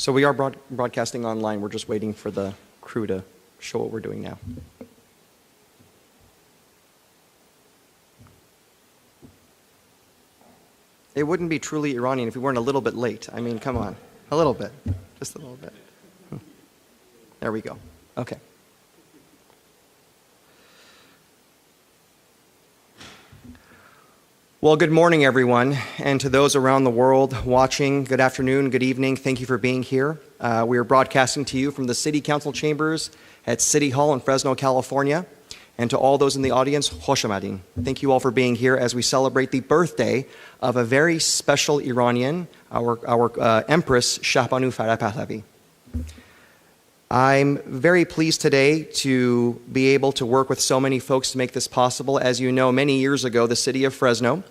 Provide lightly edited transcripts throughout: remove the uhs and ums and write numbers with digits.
So we are broadcasting online. We're just waiting for the crew to show what we're doing now. It wouldn't be truly Iranian if we weren't a little bit late. I mean, come on. A little bit. Just a little bit. There we go. Okay. Well, good morning, everyone. And to those around the world watching, good afternoon, good evening. Thank you for being here. We are broadcasting to you from the City Council chambers at City Hall in Fresno, California. And to all those in the audience, Khosh Amadeen. Thank you all for being here as we celebrate the birthday of a very special Iranian, our Empress, Shahbanou Farah Pahlavi. I'm very pleased today to be able to work with so many folks to make this possible. As you know, many years ago, the city of Fresno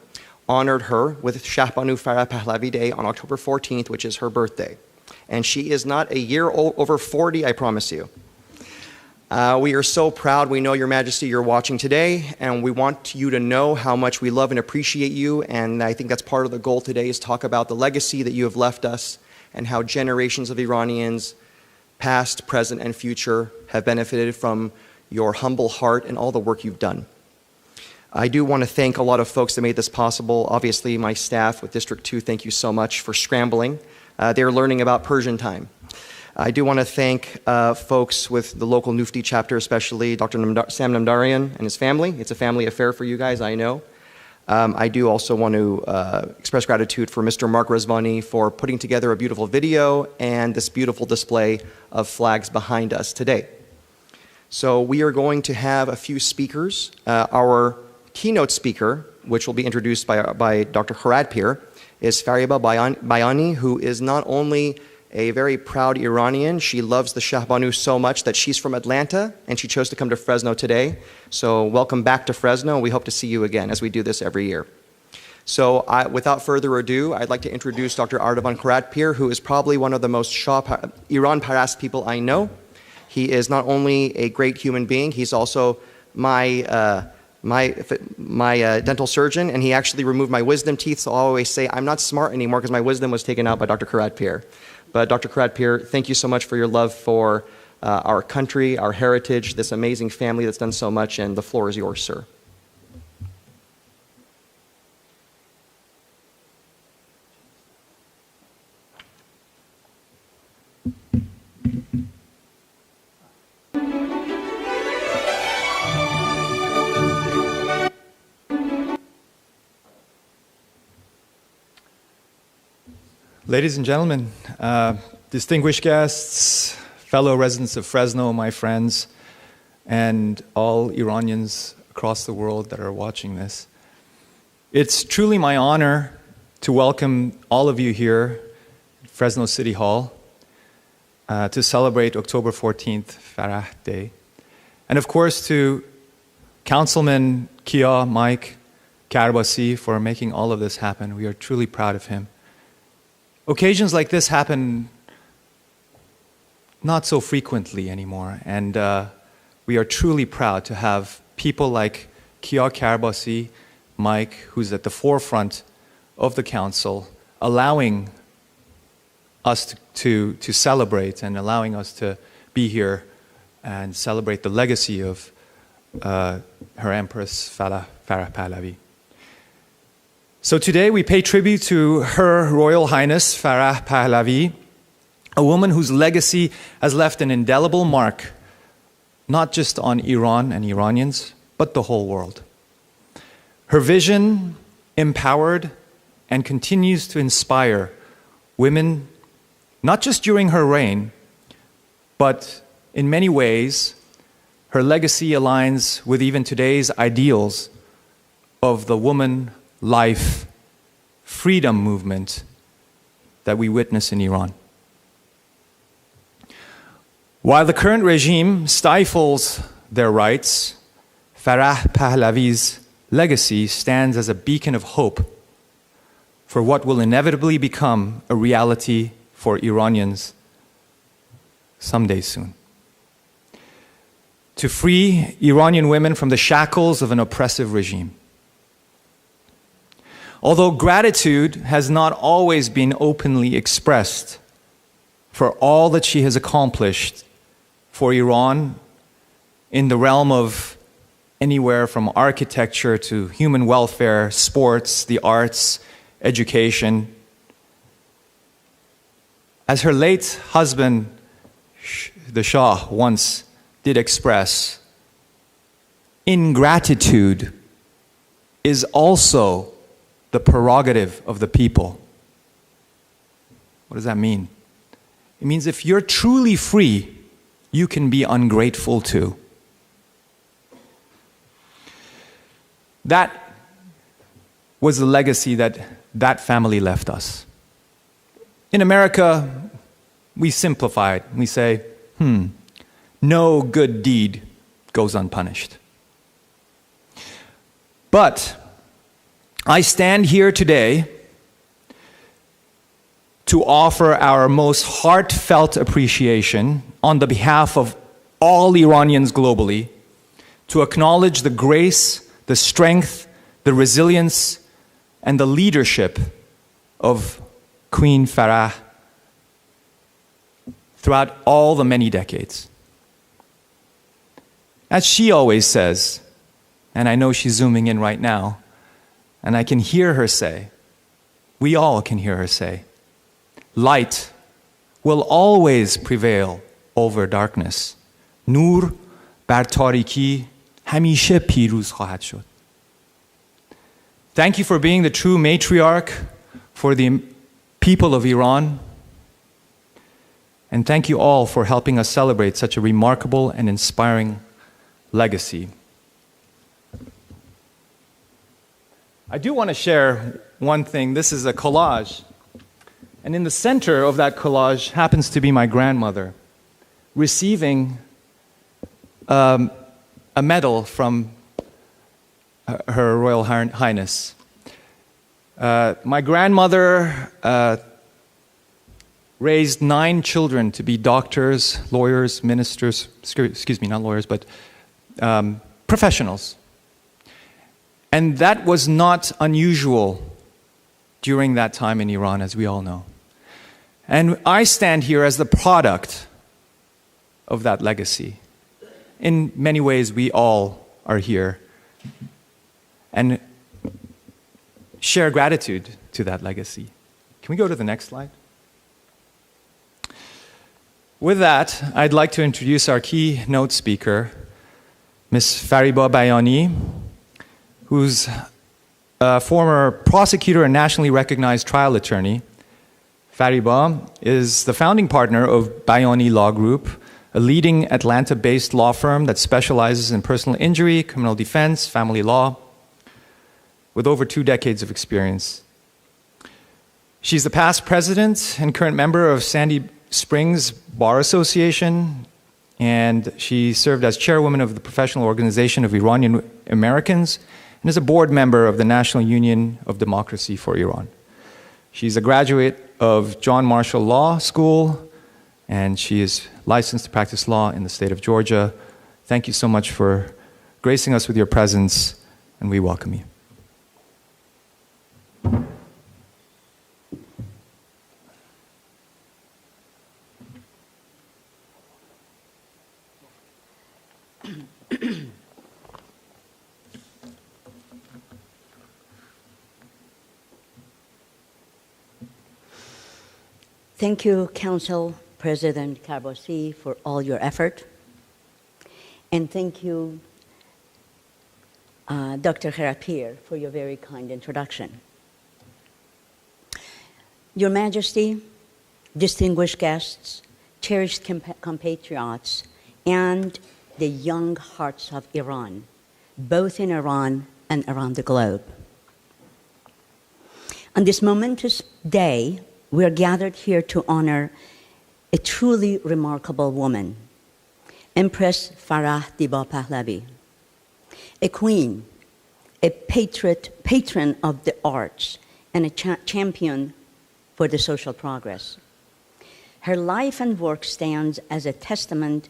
honored her with Shahbanou Farah Pahlavi Day on October 14th, which is her birthday. And she is not a year over 40, I promise you. We are so proud. We know, Your Majesty, you're watching today, and we want you to know how much we love and appreciate you. And I think that's part of the goal today, is talk about the legacy that you have left us and how generations of Iranians, past, present, and future, have benefited from your humble heart and all the work you've done. I do want to thank a lot of folks that made this possible. Obviously, my staff with District 2, thank you so much for scrambling. They're learning about Persian time. I do want to thank folks with the local Nufti chapter, especially Dr. Sam Namdarian and his family. It's a family affair for you guys, I know. I do also want to express gratitude for Mr. Mark Rezvani for putting together a beautiful video and this beautiful display of flags behind us today. So we are going to have a few speakers. Our keynote speaker, which will be introduced by Dr. Kharadpir, is Fariba Bayani, who is not only a very proud Iranian. She loves the Shahbanou so much that she's from Atlanta, and she chose to come to Fresno today. So welcome back to Fresno. We hope to see you again, as we do this every year. So without further ado, I'd like to introduce Dr. Ardavan Kharadpir, who is probably one of the most Iran Parast people I know. He is not only a great human being, he's also my dental surgeon, and he actually removed my wisdom teeth, so I always say I'm not smart anymore because my wisdom was taken out by Dr. Kharadpir. But Dr. Kharadpir, thank you so much for your love for our country, our heritage, this amazing family that's done so much, and the floor is yours, sir. Ladies and gentlemen, distinguished guests, fellow residents of Fresno, my friends, and all Iranians across the world that are watching this, it's truly my honor to welcome all of you here at Fresno City Hall to celebrate October 14th, Farah Day. And of course to Councilman Kia Mike Karbassi for making all of this happen. We are truly proud of him. Occasions like this happen not so frequently anymore, and we are truly proud to have people like Kia Karbassi, Mike, who's at the forefront of the council, allowing us to celebrate and allowing us to be here and celebrate the legacy of Her Empress Farah Pahlavi. So today we pay tribute to Her Royal Highness Farah Pahlavi, a woman whose legacy has left an indelible mark, not just on Iran and Iranians, but the whole world. Her vision empowered and continues to inspire women, not just during her reign, but in many ways, her legacy aligns with even today's ideals of the woman life, freedom movement that we witness in Iran. While the current regime stifles their rights, Farah Pahlavi's legacy stands as a beacon of hope for what will inevitably become a reality for Iranians someday soon. To free Iranian women from the shackles of an oppressive regime. Although gratitude has not always been openly expressed for all that she has accomplished for Iran in the realm of anywhere from architecture to human welfare, sports, the arts, education. As her late husband, the Shah, once did express, ingratitude is also the prerogative of the people. What does that mean? It means if you're truly free, you can be ungrateful too. That was the legacy that that family left us. In America, we simplify it. We say, no good deed goes unpunished. But I stand here today to offer our most heartfelt appreciation on the behalf of all Iranians globally, to acknowledge the grace, the strength, the resilience, and the leadership of Queen Farah throughout all the many decades. As she always says, and I know she's zooming in right now, and I can hear her say, we all can hear her say, light will always prevail over darkness. Nur bar tariki hamishe piruz khahad shod. Thank you for being the true matriarch for the people of Iran. And thank you all for helping us celebrate such a remarkable and inspiring legacy. I do want to share one thing. This is a collage. And in the center of that collage happens to be my grandmother receiving a medal from Her Royal Highness. My grandmother raised 9 children to be doctors, lawyers, ministers, excuse me, not lawyers, but professionals. And that was not unusual during that time in Iran, as we all know. And I stand here as the product of that legacy. In many ways, we all are here and share gratitude to that legacy. Can we go to the next slide? With that, I'd like to introduce our keynote speaker, Ms. Fariba Bayani, who's a former prosecutor and nationally recognized trial attorney. Fariba is the founding partner of Bayani Law Group, a leading Atlanta-based law firm that specializes in personal injury, criminal defense, family law, with over 2 decades of experience. She's the past president and current member of Sandy Springs Bar Association, and she served as chairwoman of the Professional Organization of Iranian Americans and is a board member of the National Union of Democracy for Iran. She's a graduate of John Marshall Law School, and she is licensed to practice law in the state of Georgia. Thank you so much for gracing us with your presence, and we welcome you. Thank you, Council President Karbassi, for all your effort. And thank you, Dr. Kharapir, for your very kind introduction. Your Majesty, distinguished guests, cherished compatriots, and the young hearts of Iran, both in Iran and around the globe. On this momentous day, we are gathered here to honor a truly remarkable woman, Empress Farah Pahlavi, a queen, a patron of the arts, and a champion for the social progress. Her life and work stands as a testament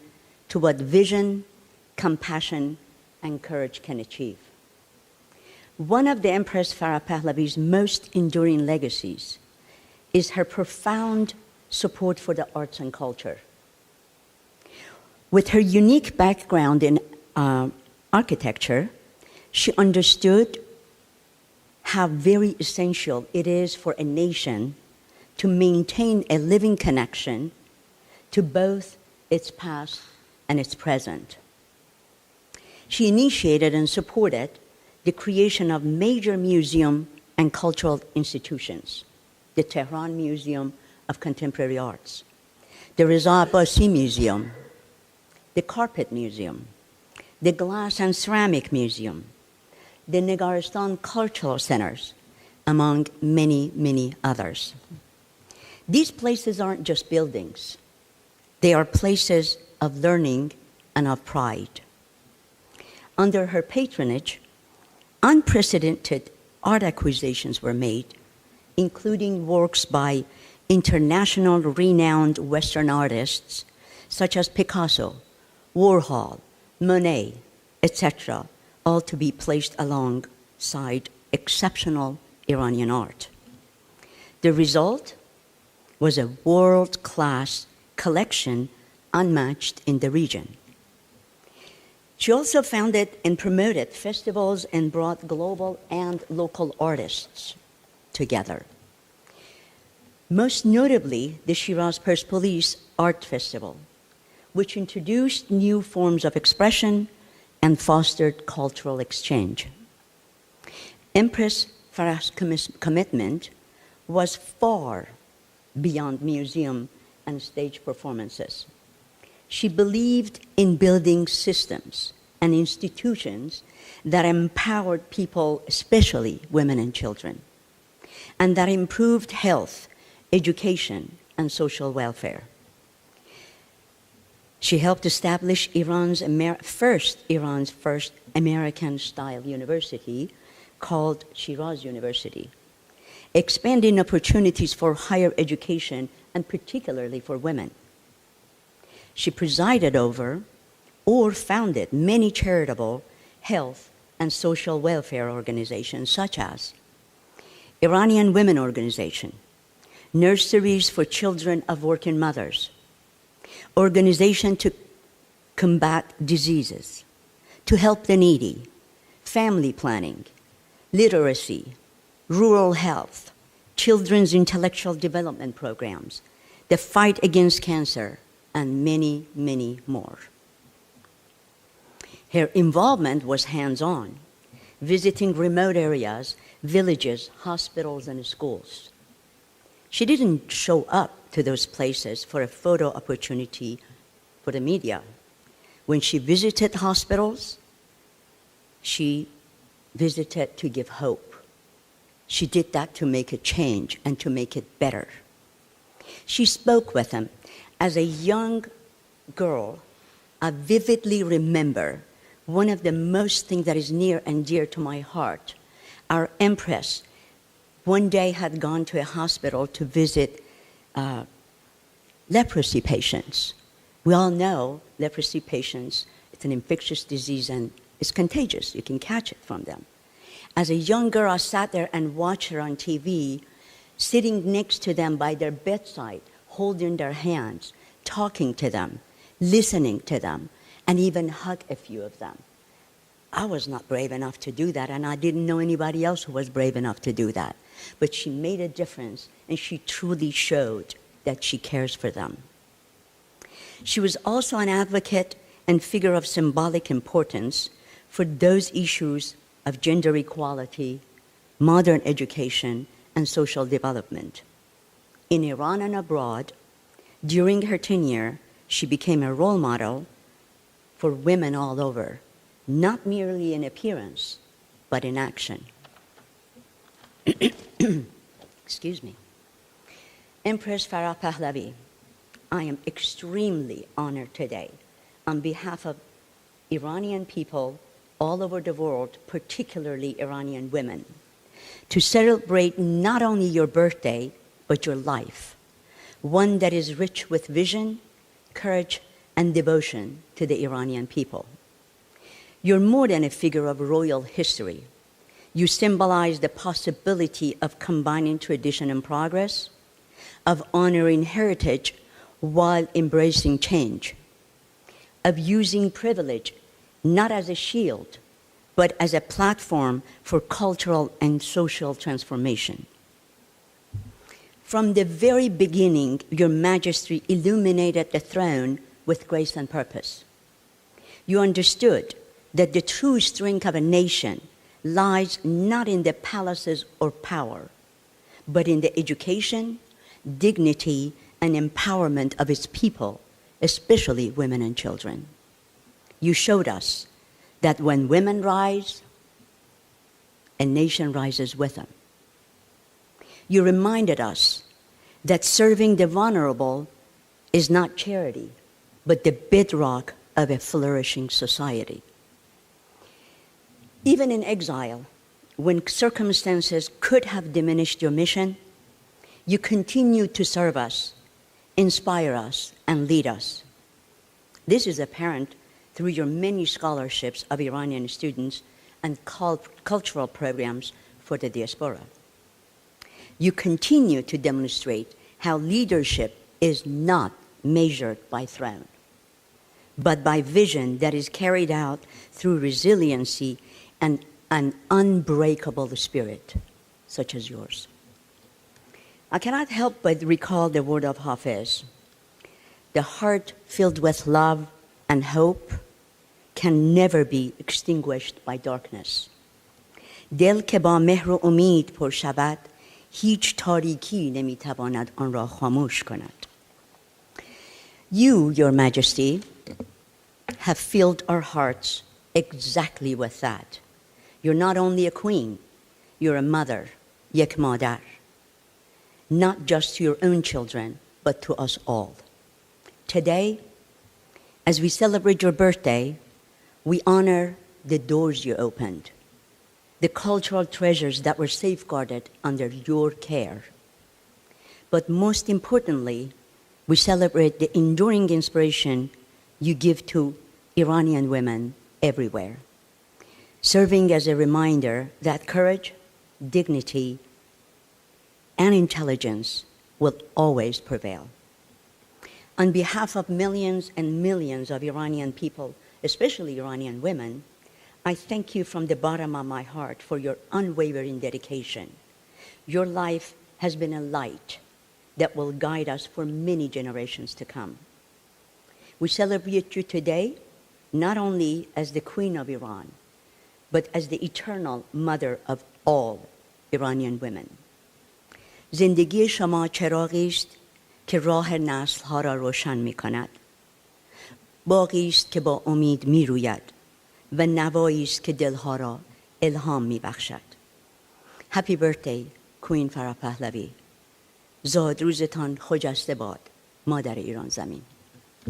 to what vision, compassion, and courage can achieve. One of the Empress Farah Pahlavi's most enduring legacies is her profound support for the arts and culture. With her unique background in architecture, she understood how very essential it is for a nation to maintain a living connection to both its past and its present. She initiated and supported the creation of major museum and cultural institutions, the Tehran Museum of Contemporary Arts, the Reza Abbasi Museum, the Carpet Museum, the Glass and Ceramic Museum, the Negaristan Cultural Centers, among many, many others. These places aren't just buildings. They are places of learning and of pride. Under her patronage, unprecedented art acquisitions were made, including works by international renowned Western artists such as Picasso, Warhol, Monet, etc., all to be placed alongside exceptional Iranian art. The result was a world-class collection unmatched in the region. She also founded and promoted festivals and brought global and local artists together. Most notably, the Shiraz Persepolis Art Festival, which introduced new forms of expression and fostered cultural exchange. Empress Farah's commitment was far beyond museum and stage performances. She believed in building systems and institutions that empowered people, especially women and children, and that improved health, education, and social welfare. She helped establish Iran's first American-style university called Shiraz University, expanding opportunities for higher education and particularly for women. She presided over or founded many charitable, health, and social welfare organizations such as Iranian Women Organization, Nurseries for Children of Working Mothers, Organization to Combat Diseases, to Help the Needy, Family Planning, Literacy, Rural Health, Children's Intellectual Development Programs, the Fight Against Cancer, and many, many more. Her involvement was hands-on, visiting remote areas, villages, hospitals, and schools. She didn't show up to those places for a photo opportunity for the media. When she visited hospitals, she visited to give hope. She did that to make a change and to make it better. She spoke with them. As a young girl, I vividly remember one of the most things that is near and dear to my heart. Our Empress one day had gone to a hospital to visit leprosy patients. We all know leprosy patients, it's an infectious disease and it's contagious. You can catch it from them. As a young girl, I sat there and watched her on TV, sitting next to them by their bedside, holding their hands, talking to them, listening to them, and even hug a few of them. I was not brave enough to do that, and I didn't know anybody else who was brave enough to do that. But she made a difference, and she truly showed that she cares for them. She was also an advocate and figure of symbolic importance for those issues of gender equality, modern education, and social development. In Iran and abroad, during her tenure, she became a role model for women all over, not merely in appearance, but in action. Excuse me. Empress Farah Pahlavi, I am extremely honored today on behalf of Iranian people all over the world, particularly Iranian women, to celebrate not only your birthday, but your life, one that is rich with vision, courage, and devotion to the Iranian people. You're more than a figure of royal history. You symbolize the possibility of combining tradition and progress, of honoring heritage while embracing change, of using privilege not as a shield, but as a platform for cultural and social transformation. From the very beginning, your majesty illuminated the throne with grace and purpose. You understood that the true strength of a nation lies not in the palaces or power, but in the education, dignity, and empowerment of its people, especially women and children. You showed us that when women rise, a nation rises with them. You reminded us that serving the vulnerable is not charity, but the bedrock of a flourishing society. Even in exile, when circumstances could have diminished your mission, you continued to serve us, inspire us, and lead us. This is apparent through your many scholarships of Iranian students and cultural programs for the diaspora. You continue to demonstrate how leadership is not measured by throne, but by vision that is carried out through resiliency and an unbreakable spirit, such as yours. I cannot help but recall the word of Hafiz. The heart filled with love and hope can never be extinguished by darkness. دل که با مهر و امید پر شود هیچ تاریکی نمیتواند آن را خاموش کند. You, Your Majesty, have filled our hearts exactly with that. You're not only a queen, you're a mother, یک مادر, not just to your own children, but to us all. Today, as we celebrate your birthday, we honor the doors you opened, the cultural treasures that were safeguarded under your care. But most importantly, we celebrate the enduring inspiration you give to Iranian women everywhere, serving as a reminder that courage, dignity, and intelligence will always prevail. On behalf of millions and millions of Iranian people, especially Iranian women, I thank you from the bottom of my heart for your unwavering dedication. Your life has been a light that will guide us for many generations to come. We celebrate you today not only as the Queen of Iran, but as the eternal mother of all Iranian women. زندگی شما چراغی است که راه نسل‌ها را روشن می‌کند. باغی است که با امید می‌روید و نوایی است که دل‌ها را الهام می‌بخشد. Happy birthday, Queen Farah Pahlavi. زاد روزتان خجسته باد، مادر ایران زمین.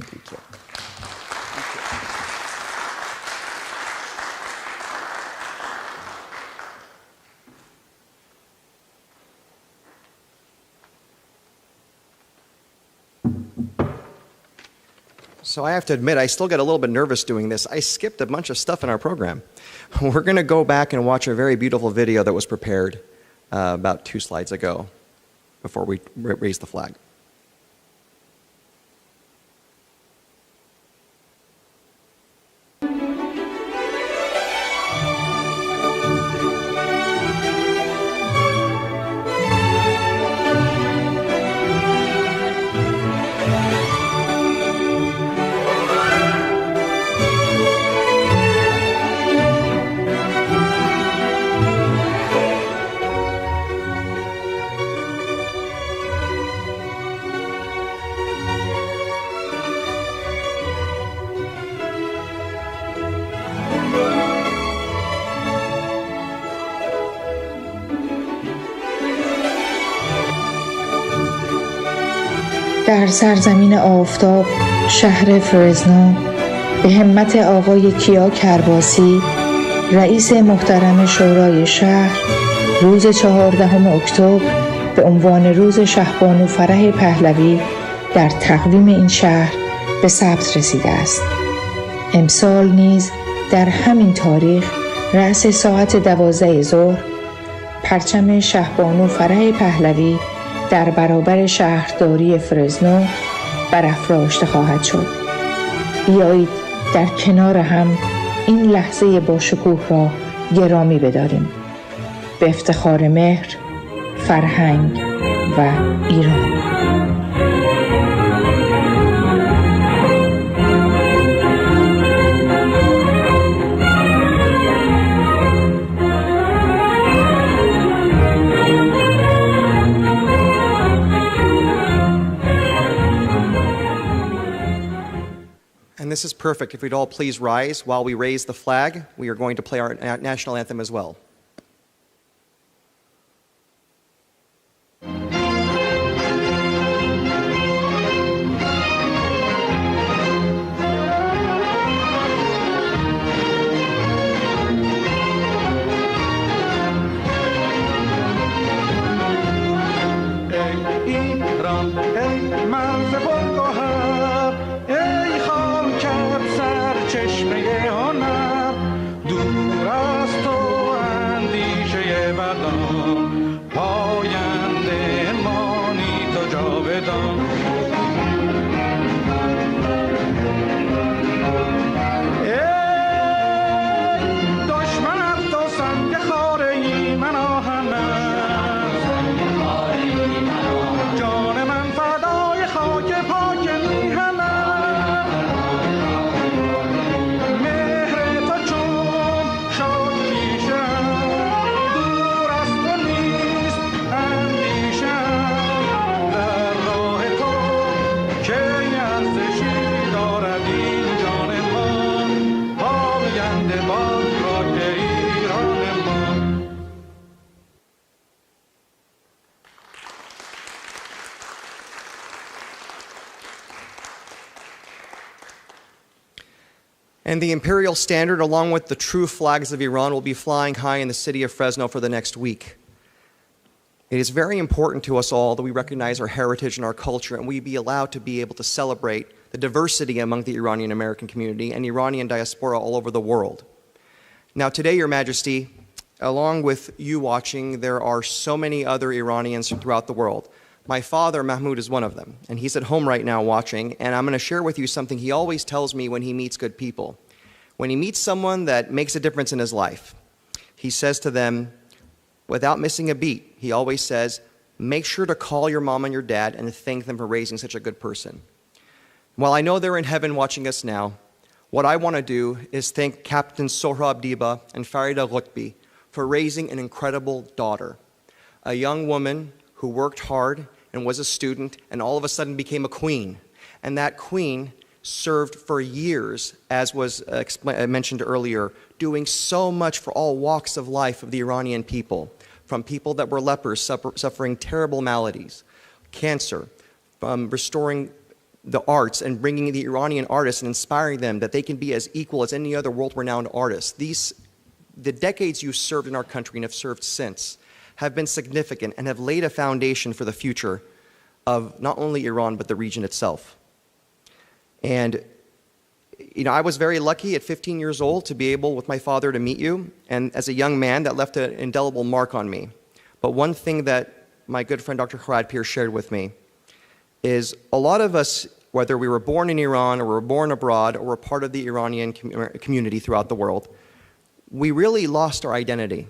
Thank you. So I have to admit, I still get a little bit nervous doing this. I skipped a bunch of stuff in our program. We're going to go back and watch a very beautiful video that was prepared about 2 slides ago before we raise the flag. در سرزمین آفتاب شهر فرزنو به همت آقای کیا کرباسی رئیس محترم شورای شهر روز 14 اکتبر به عنوان روز شهبانو فرح پهلوی در تقویم این شهر به ثبت رسیده است. امسال نیز در همین تاریخ رأس ساعت 12 ظهر پرچم شهبانو فرح پهلوی در برابر شهرداری فرزنو برافراشته خواهد شد. بیایید در کنار هم این لحظه باشکوه را گرامی بداریم. به افتخار مهر، فرهنگ و ایران. And this is perfect. If we'd all please rise while we raise the flag, we are going to play our national anthem as well. And the imperial standard, along with the true flags of Iran, will be flying high in the city of Fresno for the next week. It is very important to us all that we recognize our heritage and our culture, and we be allowed to be able to celebrate the diversity among the Iranian American community and Iranian diaspora all over the world. Now today, Your Majesty, along with you watching, there are so many other Iranians throughout the world. My father, Mahmoud, is one of them, and he's at home right now watching, and I'm going to share with you something he always tells me when he meets good people. When he meets someone that makes a difference in his life, he says to them, without missing a beat, he always says, make sure to call your mom and your dad and thank them for raising such a good person. While I know they're in heaven watching us now, what I want to do is thank Captain Sohrab Diba and Farida Ghutbi for raising an incredible daughter, a young woman who worked hard and was a student and all of a sudden became a queen. And that queen served for years, as was mentioned earlier, doing so much for all walks of life of the Iranian people, from people that were lepers suffering terrible maladies, cancer, from restoring the arts and bringing the Iranian artists and inspiring them that they can be as equal as any other world-renowned artist. The decades you served in our country and have served since have been significant and have laid a foundation for the future of not only Iran, but the region itself. And, you know, I was very lucky at 15 years old to be able, with my father, to meet you. And as a young man, that left an indelible mark on me. But one thing that my good friend Dr. Kharad Pir shared with me is a lot of us, whether we were born in Iran or were born abroad or were part of the Iranian community throughout the world, we really lost our identity.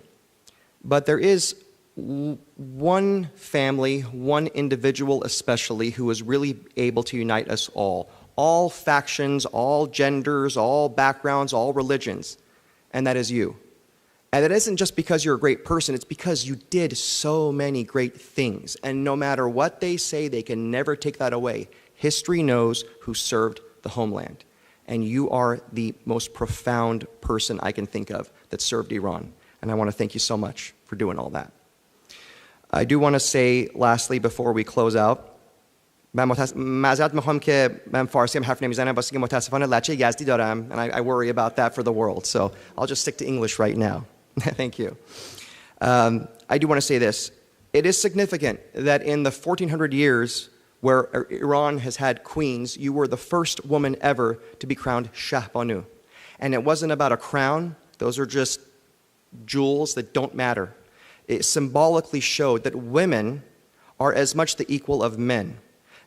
But there is one family, one individual especially, who is really able to unite us all factions, all genders, all backgrounds, all religions, and that is you. And it isn't just because you're a great person, it's because you did so many great things. And no matter what they say, they can never take that away. History knows who served the homeland. And you are the most profound person I can think of that served Iran. And I want to thank you so much for doing all that. I do want to say, lastly, before we close out, معذرت میخوام که من فارسی هم حرف نمیزنم واسه که متاسفانه لهجه یزدی دارم, and I worry about that for the world. So I'll just stick to English right now. Thank you. I do want to say this. It is significant that in the 1400 years where Iran has had queens, you were the first woman ever to be crowned Shahbanou. And it wasn't about a crown. Those are just jewels that don't matter. It symbolically showed that women are as much the equal of men.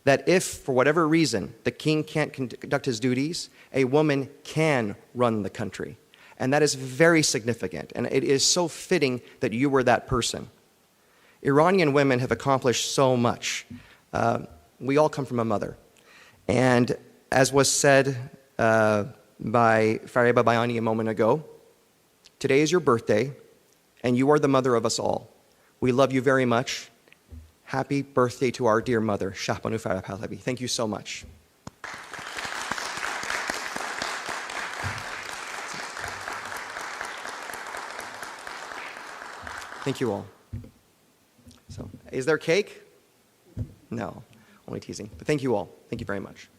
That if, for whatever reason, the king can't conduct his duties, a woman can run the country. And that is very significant, and it is so fitting that you were that person. Iranian women have accomplished so much. We all come from a mother. And as was said by Fariba Bayani a moment ago, today is your birthday, and you are the mother of us all. We love you very much. Happy birthday to our dear mother, Shahbanou Farah Pahlavi. Thank you so much. Thank you all. So, is there cake? No, only teasing. But thank you all. Thank you very much.